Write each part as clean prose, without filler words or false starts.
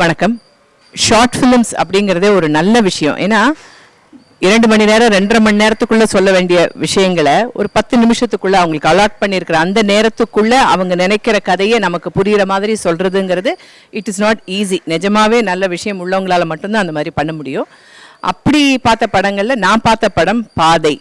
வணக்கம். Short films அப்படிங்கிறதே ஒரு நல்ல விஷயம். ஏன்னா 2 மணி நேரம் 2.5 மணி நேரத்துக்குள்ளே சொல்ல வேண்டிய விஷயங்களை ஒரு 10 நிமிஷத்துக்குள்ளே அவங்களுக்கு அலாட் பண்ணியிருக்கிற அந்த நேரத்துக்குள்ளே அவங்க நினைக்கிற கதையை நமக்கு புரிகிற மாதிரி சொல்கிறதுங்கிறது இட் இஸ் நாட் ஈஸி. நிஜமாவே நல்ல விஷயம் உள்ளவங்களால் மட்டும்தான் அந்த மாதிரி பண்ண முடியும். அப்படி பார்த்த படங்களில் நான் பார்த்த படம் பாதை.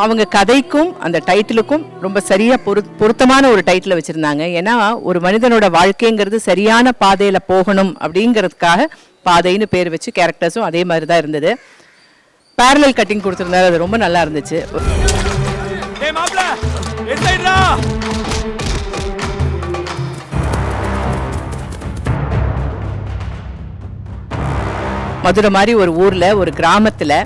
அவங்க கதைக்கும் அந்த டைட்டிலுக்கும் ரொம்ப சரியா பொருத்தமான ஒரு டைட்டில் வச்சிருந்தாங்க. ஏன்னா ஒரு மனிதனோட வாழ்க்கைங்கிறது சரியான பாதையில போகணும் அப்படிங்கிறதுக்காக பாதைன்னு பேர் வச்சு கேரக்டர்ஸும் அதே மாதிரி தான் இருந்தது. பேரலல் கட்டிங் கொடுத்துருந்தாரு, அது ரொம்ப நல்லா இருந்துச்சு. மதுரை மாதிரி ஒரு ஊர்ல ஒரு கிராமத்துல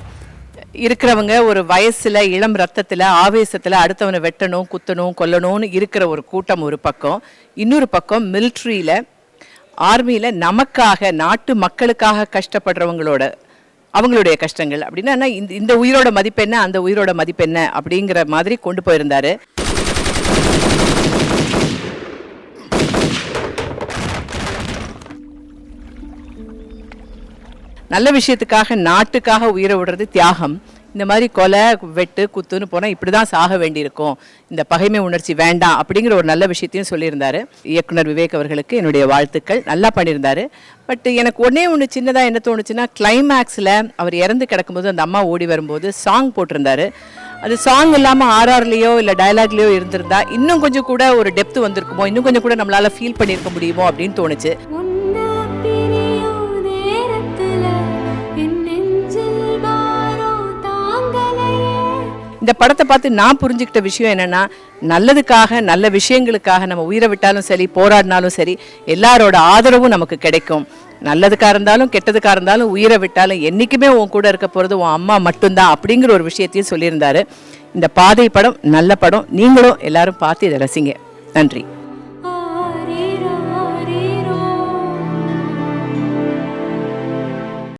இருக்கிறவங்க ஒரு வயசுல இளம் ரத்தத்துல ஆவேசத்துல அடுத்தவனை வெட்டணும் குத்தணும் கொல்லணும்னு இருக்கிற ஒரு கூட்டம் ஒரு பக்கம். இன்னொரு பக்கம் மிலிட்ரியில ஆர்மியில நமக்காக நாட்டு மக்களுக்காக அவங்களுடைய கஷ்டங்கள் அப்படின்னா இந்த உயிரோட மதிப்பென்ன அந்த உயிரோட மதிப்பென்ன அப்படிங்கிற மாதிரி கொண்டு போயிருந்தாரு. நல்ல விஷயத்துக்காக நாட்டுக்காக உயிரை விடுறது தியாகம். இந்த மாதிரி கொலை வெட்டு குத்துன்னு போனால் இப்படி தான் சாக வேண்டியிருக்கும், இந்த பகைமை உணர்ச்சி வேண்டாம் அப்படிங்கிற ஒரு நல்ல விஷயத்தையும் சொல்லியிருந்தாரு. இயக்குனர் விவேக் அவர்களுக்கு என்னுடைய வாழ்த்துக்கள். நல்லா பண்ணியிருந்தாரு. பட் எனக்கு ஒன்று சின்னதாக என்ன தோணுச்சுன்னா, கிளைமேக்ஸில் அவர் இறந்து கிடக்கும்போது அந்த அம்மா ஓடி வரும்போது சாங் போட்டிருந்தாரு. அது சாங் இல்லாமல் ஆர்ஆர்லேயோ இல்லை டயலாக்லேயோ இருந்திருந்தா இன்னும் கொஞ்சம் கூட ஒரு டெப்த் வந்திருக்குமோ, இன்னும் கொஞ்சம் கூட நம்மளால் ஃபீல் பண்ணியிருக்க முடியுமோ அப்படின்னு தோணுச்சு. இந்த படத்தை பார்த்து நான் புரிஞ்சுக்கிட்ட விஷயம் என்னன்னா, நல்லதுக்காக நல்ல விஷயங்களுக்காக நம்ம உயிரை விட்டாலும் சரி போராடினாலும் சரி எல்லாரோட ஆதரவும் நமக்கு கிடைக்கும். நல்லதுக்காக இருந்தாலும் கெட்டதுக்காக இருந்தாலும் உயிரை விட்டாலும் என்றைக்குமே உன் கூட இருக்க போகிறது உன் அம்மா மட்டும்தான் அப்படிங்கிற ஒரு விஷயத்தையும் சொல்லியிருந்தாரு. இந்த பாதை படம் நல்ல படம். நீங்களும் எல்லாரும் பார்த்து இதை ரசிங்க. நன்றி.